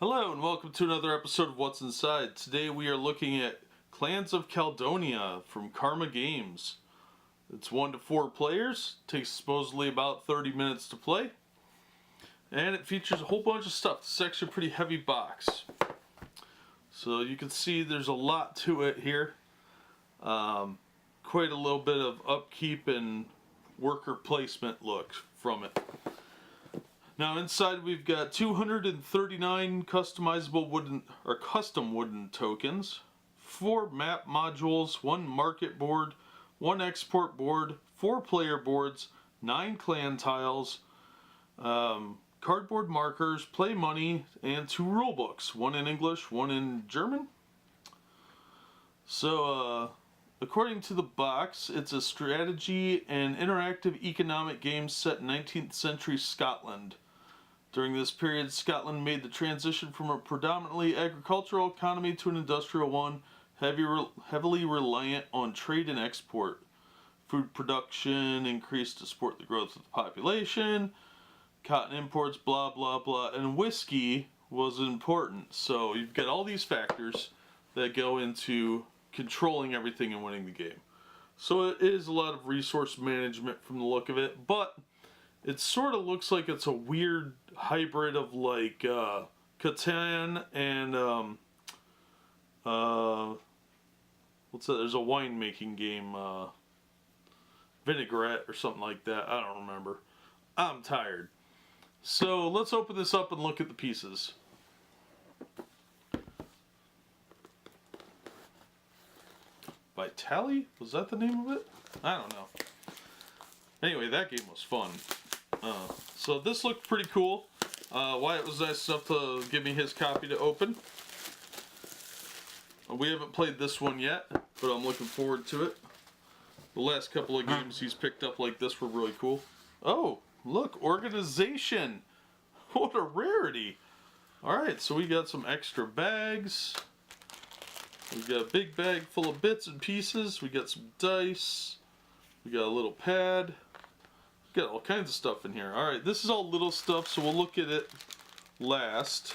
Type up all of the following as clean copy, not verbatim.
Hello and welcome to another episode of What's Inside. Today we are looking at Clans of Caledonia from Karma Games. It's 1 to 4 players, takes supposedly about 30 minutes to play, and it features a whole bunch of stuff. It's actually a pretty heavy box. So you can see there's a lot to it here. Quite a little bit of upkeep and worker placement look from it. Now inside we've got 239 customizable custom wooden tokens, 4 map modules, 1 market board, 1 export board, 4 player boards, 9 clan tiles, cardboard markers, play money, and 2 rule books, 1 in English, 1 in German. So according to the box, it's a strategy and interactive economic game set in 19th century Scotland. During this period, Scotland made the transition from a predominantly agricultural economy to an industrial one, heavily reliant on trade and export. Food production increased to support the growth of the population, cotton imports, blah blah blah, and whiskey was important. So you've got all these factors that go into controlling everything and winning the game. So it is a lot of resource management from the look of it, but it sort of looks like it's a weird hybrid of like Catan and what's that? There's a winemaking game, Vinaigrette or something like that. I don't remember. I'm tired. So let's open this up and look at the pieces. Vitali? Was that the name of it? I don't know. Anyway, that game was fun. So this looked pretty cool. Wyatt was nice enough to give me his copy to open. We haven't played this one yet, but I'm looking forward to it. The last couple of games he's picked up like this were really cool. Oh, look, organization. What a rarity. Alright, so we got some extra bags. We've got a big bag full of bits and pieces. We got some dice. We got a little pad. Got all kinds of stuff in here. Alright, this is all little stuff, so we'll look at it last.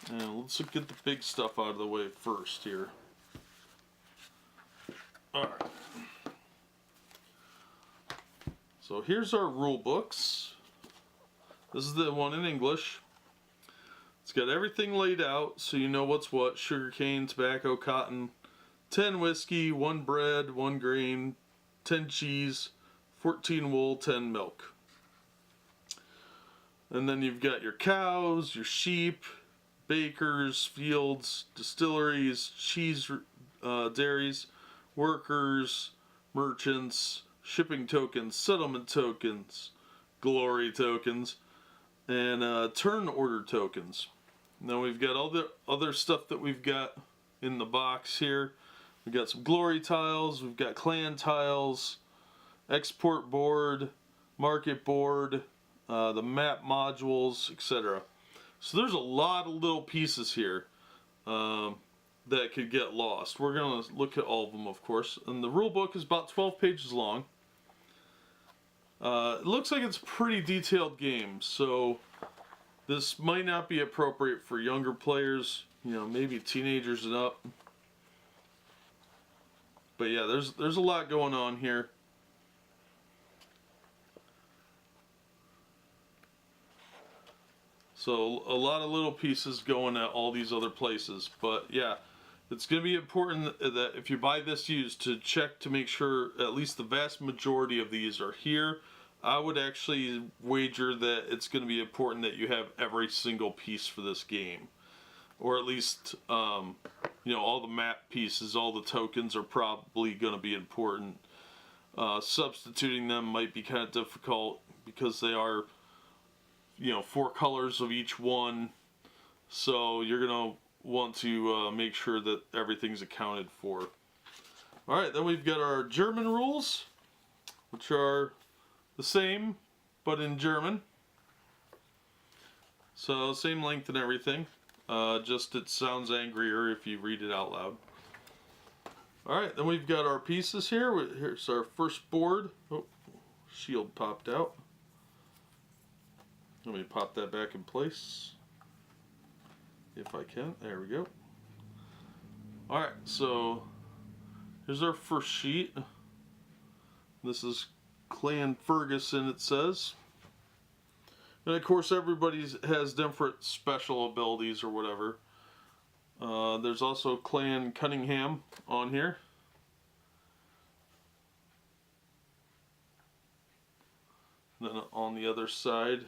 And let's get the big stuff out of the way first here. Alright. So here's our rule books. This is the one in English. It's got everything laid out so you know what's what. Sugarcane, tobacco, cotton, 10 whiskey, 1 bread, 1 grain, 10 cheese, 14 wool, 10 milk. And then you've got your cows, your sheep, bakers, fields, distilleries, cheese dairies, workers, merchants, shipping tokens, settlement tokens, glory tokens, and turn order tokens. Now we've got all the other stuff that we've got in the box here. We've got some glory tiles, we've got clan tiles, export board, market board, the map modules, etc. So there's a lot of little pieces here that could get lost. We're going to look at all of them, of course. And the rule book is about 12 pages long. It looks like it's a pretty detailed game, so this might not be appropriate for younger players, you know, maybe teenagers and up. But yeah, there's a lot going on here. So a lot of little pieces going at all these other places. But yeah, it's going to be important that if you buy this used to check to make sure at least the vast majority of these are here. I would actually wager that it's going to be important that you have every single piece for this game. Or at least, you know, all the map pieces, all the tokens are probably going to be important. Substituting them might be kind of difficult because they are, you know, 4 colors of each one, so you're gonna want to make sure that everything's accounted for. Alright, then we've got our German rules, which are the same but in German, so same length and everything, just it sounds angrier if you read it out loud. Alright, then we've got our pieces here. Here's our first board. Oh, shield popped out. Let me pop that back in place. if I can. There we go. Alright, so here's our first sheet. This is Clan Ferguson, it says. And of course everybody has different special abilities or whatever. There's also Clan Cunningham on here. Then on the other side,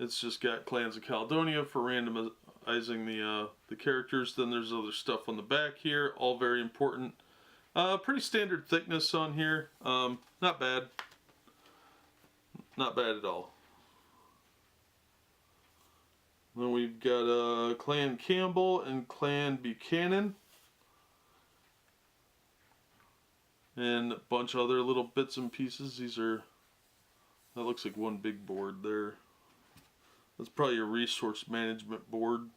it's just got Clans of Caledonia for randomizing the characters. Then there's other stuff on the back here, all very important. Pretty standard thickness on here. Not bad. Not bad at all. Then we've got Clan Campbell and Clan Buchanan. And a bunch of other little bits and pieces. These are, that looks like one big board there. That's probably a resource management board.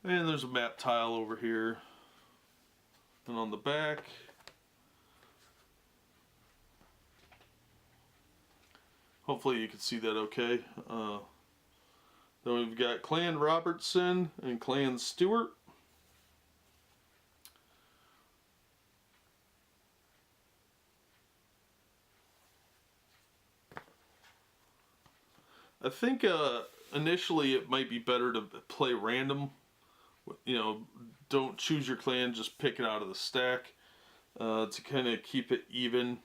And there's a map tile over here. And on the back, hopefully you can see that okay. Then we've got Clan Robertson and Clan Stewart. I think initially it might be better to play random. You know, don't choose your clan, just pick it out of the stack to kind of keep it even.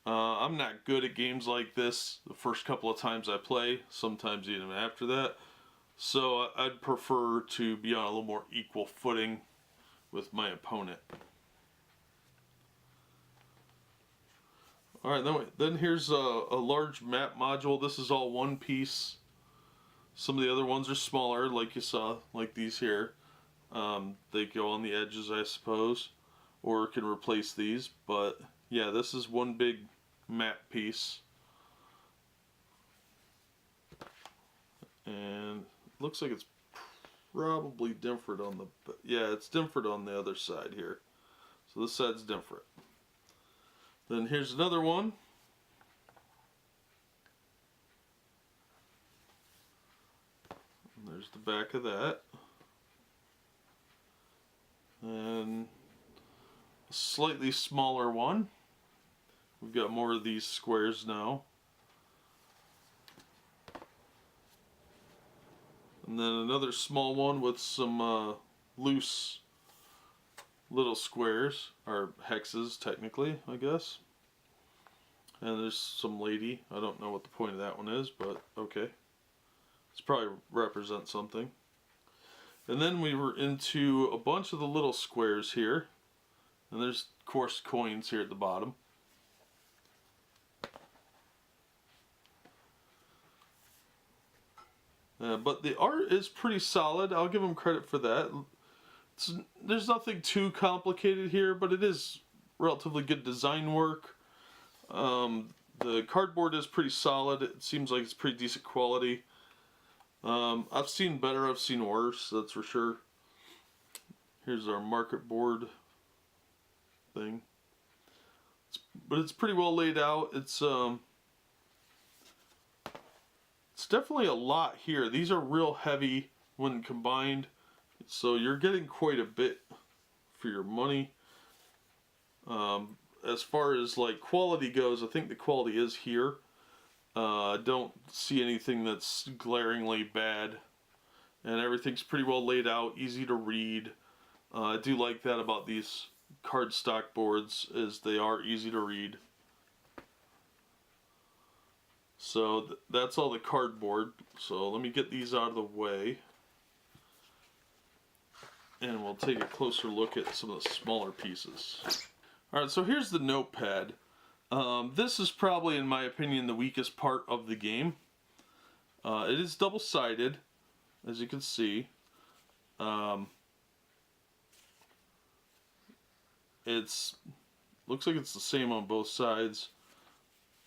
I'm not good at games like this the first couple of times I play, sometimes even after that. So I'd prefer to be on a little more equal footing with my opponent. Alright, then here's a large map module. This is all one piece. Some of the other ones are smaller, like you saw, like these here. They go on the edges, I suppose, or can replace these. But yeah, this is one big map piece. And it looks like it's probably different on the, yeah, it's different on the other side here. So this side's different. Then here's another one. And there's the back of that. And a slightly smaller one. We've got more of these squares now. And then another small one with some loose little squares, or hexes technically, I guess. And there's some lady. I don't know what the point of that one is, but okay. It's probably represent something. And then we were into a bunch of the little squares here. And there's, of course, coins here at the bottom. But the art is pretty solid. I'll give them credit for that. There's nothing too complicated here, but it is relatively good design work. The cardboard is pretty solid. It seems like it's pretty decent quality. I've seen better, I've seen worse, that's for sure. Here's our market board thing. But it's pretty well laid out. It's definitely a lot here. These are real heavy when combined. So you're getting quite a bit for your money. As far as like quality goes, I think the quality is here. I don't see anything that's glaringly bad. And everything's pretty well laid out, easy to read. I do like that about these cardstock boards, is they are easy to read. So that's all the cardboard. So let me get these out of the way. And we'll take a closer look at some of the smaller pieces. Alright, so here's the Notepad. This is probably, in my opinion, the weakest part of the game. It is double-sided, as you can see. Looks like it's the same on both sides.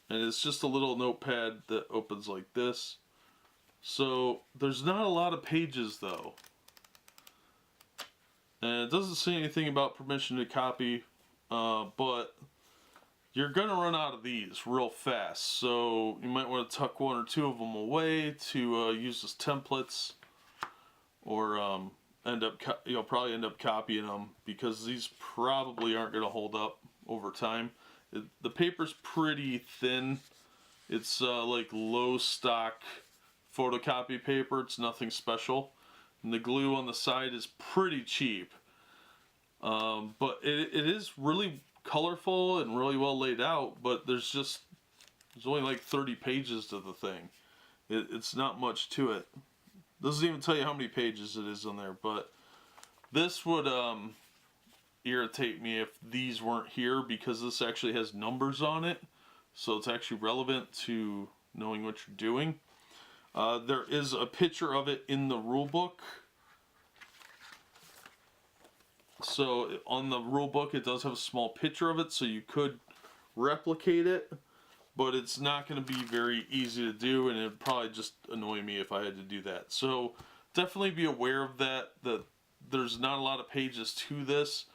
And it's just a little notepad that opens like this. So there's not a lot of pages though. And it doesn't say anything about permission to copy, but you're gonna run out of these real fast. So you might want to tuck one or two of them away to use as templates, or you'll probably end up copying them, because these probably aren't gonna hold up over time. The paper's pretty thin. It's like low stock photocopy paper. It's nothing special. And the glue on the side is pretty cheap. But it is really colorful and really well laid out, but there's only like 30 pages to the thing. It's not much to it. Doesn't even tell you how many pages it is on there, but this would irritate me if these weren't here, because this actually has numbers on it, so it's actually relevant to knowing what you're doing. There is a picture of it in the rule book. So on the rule book, it does have a small picture of it, so you could replicate it, but it's not going to be very easy to do, and it would probably just annoy me if I had to do that. So definitely be aware of that there's not a lot of pages to this,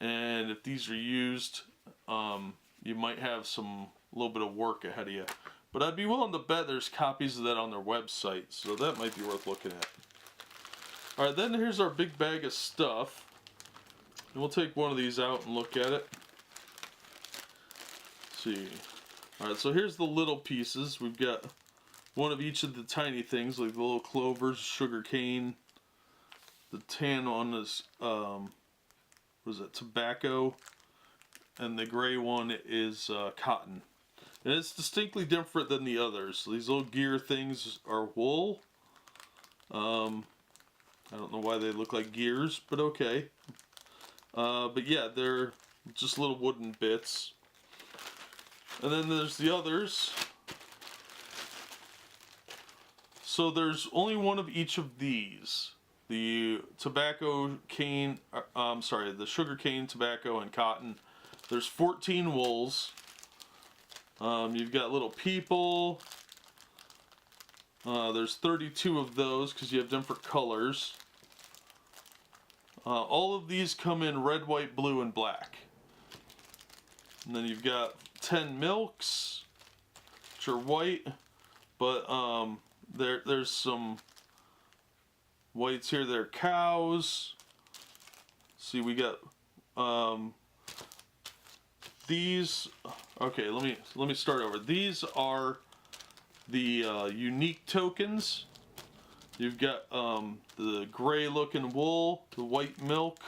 and if these are used, you might have a little bit of work ahead of you. But I'd be willing to bet there's copies of that on their website, so that might be worth looking at. Alright, then here's our big bag of stuff. And we'll take one of these out and look at it. Let's see. Alright, so here's the little pieces. We've got one of each of the tiny things, like the little clovers, sugar cane. The tan one is, what is it, tobacco. And the gray one is cotton. And it's distinctly different than the others. So these little gear things are wool. I don't know why they look like gears, but okay. But yeah, they're just little wooden bits. And then there's the others. So there's only one of each of these. The tobacco cane, the sugar cane, tobacco, and cotton. There's 14 wools. You've got little people. There's 32 of those because you have different colors. All of these come in red, white, blue, and black. And then you've got 10 milks, which are white, but there's some whites here. They're cows. See, we got these. Okay, let me start over. These are the unique tokens. You've got the gray looking wool, the white milk,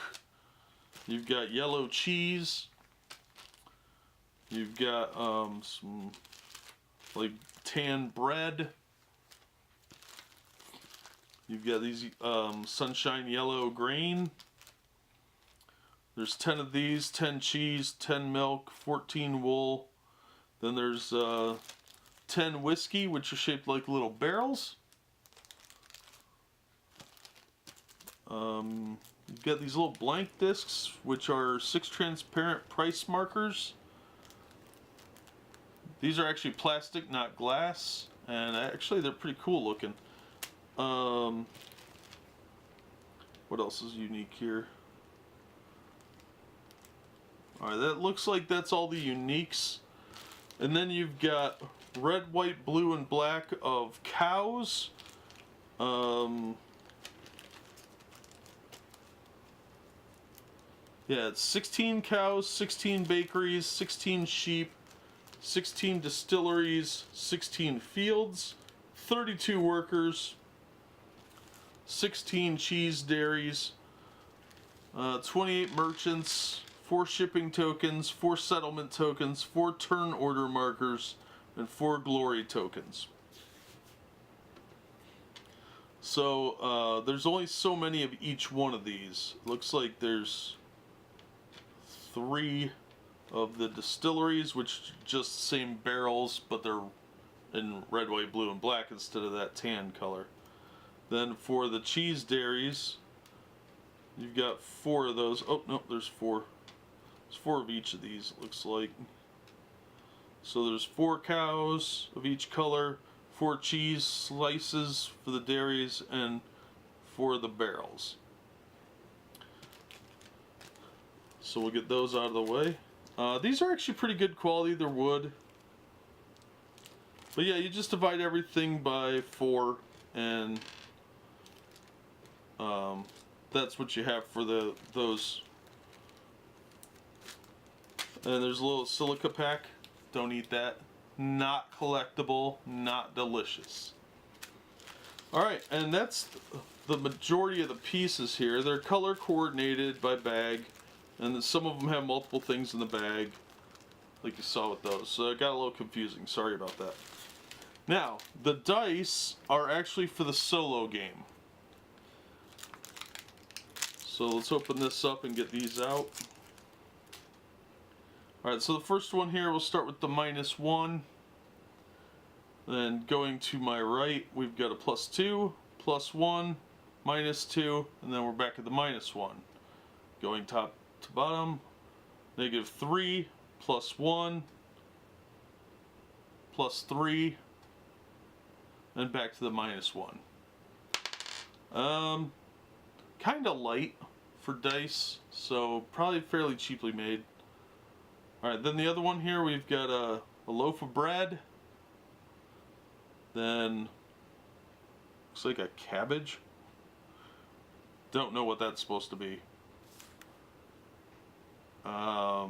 you've got yellow cheese, you've got some like tan bread, you've got these sunshine yellow grain. There's 10 of these, 10 cheese, 10 milk, 14 wool. Then there's 10 whiskey, which are shaped like little barrels. You've got these little blank discs, which are 6 transparent price markers. These are actually plastic, not glass, and actually they're pretty cool looking. What else is unique here? Alright, that looks like that's all the uniques. And then you've got red, white, blue, and black of cows. Yeah, it's 16 cows, 16 bakeries, 16 sheep, 16 distilleries, 16 fields, 32 workers, 16 cheese dairies, 28 merchants, 4 shipping tokens, 4 settlement tokens, 4 turn order markers, and 4 glory tokens. So there's only so many of each one of these. Looks like there's 3 of the distilleries, which just the same barrels, but they're in red, white, blue, and black instead of that tan color. Then for the cheese dairies, you've got 4 of those. Oh no, there's 4. There's 4 of each of these, it looks like. So there's 4 cows of each color, 4 cheese slices for the dairies, and 4 of the barrels. So we'll get those out of the way. These are actually pretty good quality. They're wood. But yeah, you just divide everything by 4, and that's what you have for those. And there's a little silica pack. Don't eat that. Not collectible, not delicious. Alright, and that's the majority of the pieces here. They're color coordinated by bag, and some of them have multiple things in the bag, like you saw with those. So it got a little confusing. Sorry about that. Now, the dice are actually for the solo game. So let's open this up and get these out. Alright, so the first one here, we'll start with the -1. Then going to my right, we've got a +2, +1, -2, and then we're back at the -1. Going top to bottom, -3, +1, +3, and back to the -1. Kind of light for dice, so probably fairly cheaply made. Alright, then the other one here, we've got a loaf of bread. Then, looks like a cabbage. Don't know what that's supposed to be. Yeah,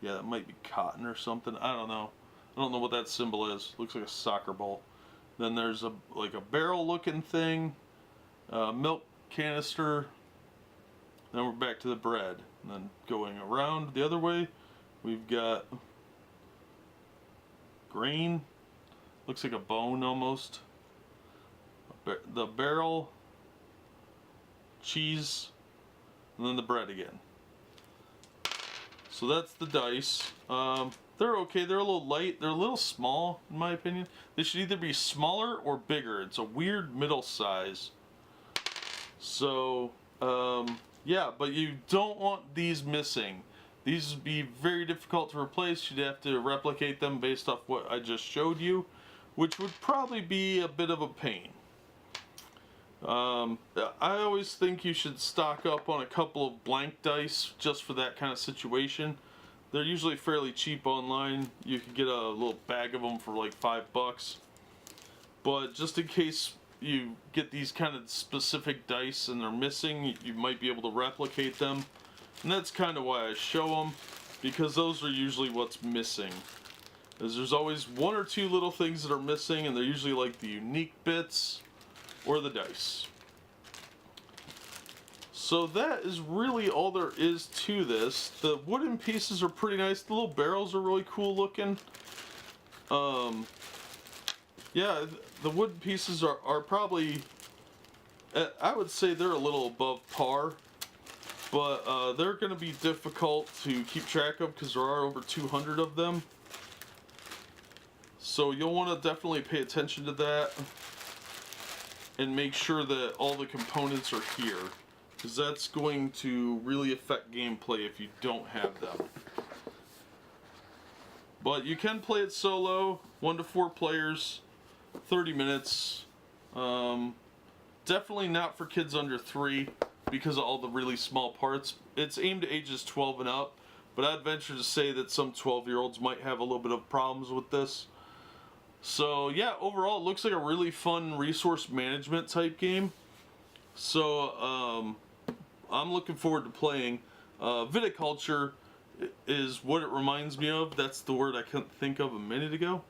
that might be cotton or something. I don't know. I don't know what that symbol is. Looks like a soccer ball. Then there's like a barrel looking thing. Milk canister. Then we're back to the bread. And then going around the other way, we've got grain. Looks like a bone almost. The barrel, cheese, and then the bread again. So that's the dice. They're okay. They're a little light. They're a little small, in my opinion. They should either be smaller or bigger. It's a weird middle size. So, yeah, but you don't want these missing. These would be very difficult to replace. You'd have to replicate them based off what I just showed you, which would probably be a bit of a pain. I always think you should stock up on a couple of blank dice just for that kind of situation. They're usually fairly cheap online. You can get a little bag of them for like $5. But just in case you get these kind of specific dice and they're missing, you might be able to replicate them. And that's kind of why I show them, because those are usually what's missing. There's always 1 or 2 little things that are missing, and they're usually like the unique bits or the dice. So that is really all there is to this. The wooden pieces are pretty nice. The little barrels are really cool looking. Yeah, the wooden pieces are probably, I would say they're a little above par. But they're going to be difficult to keep track of because there are over 200 of them. So you'll want to definitely pay attention to that and make sure that all the components are here, because that's going to really affect gameplay if you don't have them. But you can play it solo, 1 to 4 players, 30 minutes. Definitely not for kids under 3 because of all the really small parts. It's aimed at ages 12 and up, but I'd venture to say that some 12-year-olds might have a little bit of problems with this. So yeah, overall it looks like a really fun resource management type game. So I'm looking forward to playing. Viticulture is what it reminds me of. That's the word I couldn't think of a minute ago.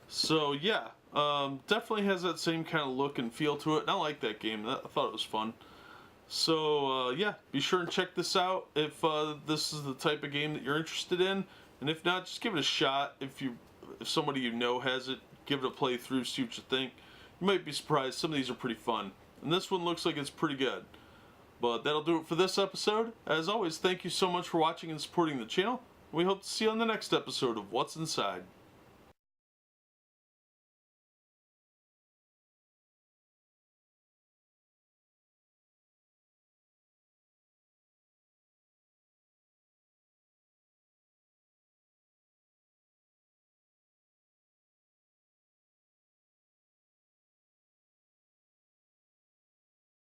So yeah, definitely has that same kind of look and feel to it, and I like that game. I thought it was fun. So yeah, be sure and check this out if this is the type of game that you're interested in, and if not, just give it a shot. If somebody you know has it, give it a playthrough, see what you think. You might be surprised. Some of these are pretty fun, and this one looks like it's pretty good. But that'll do it for this episode. As always, thank you so much for watching and supporting the channel. We hope to see you on the next episode of What's Inside.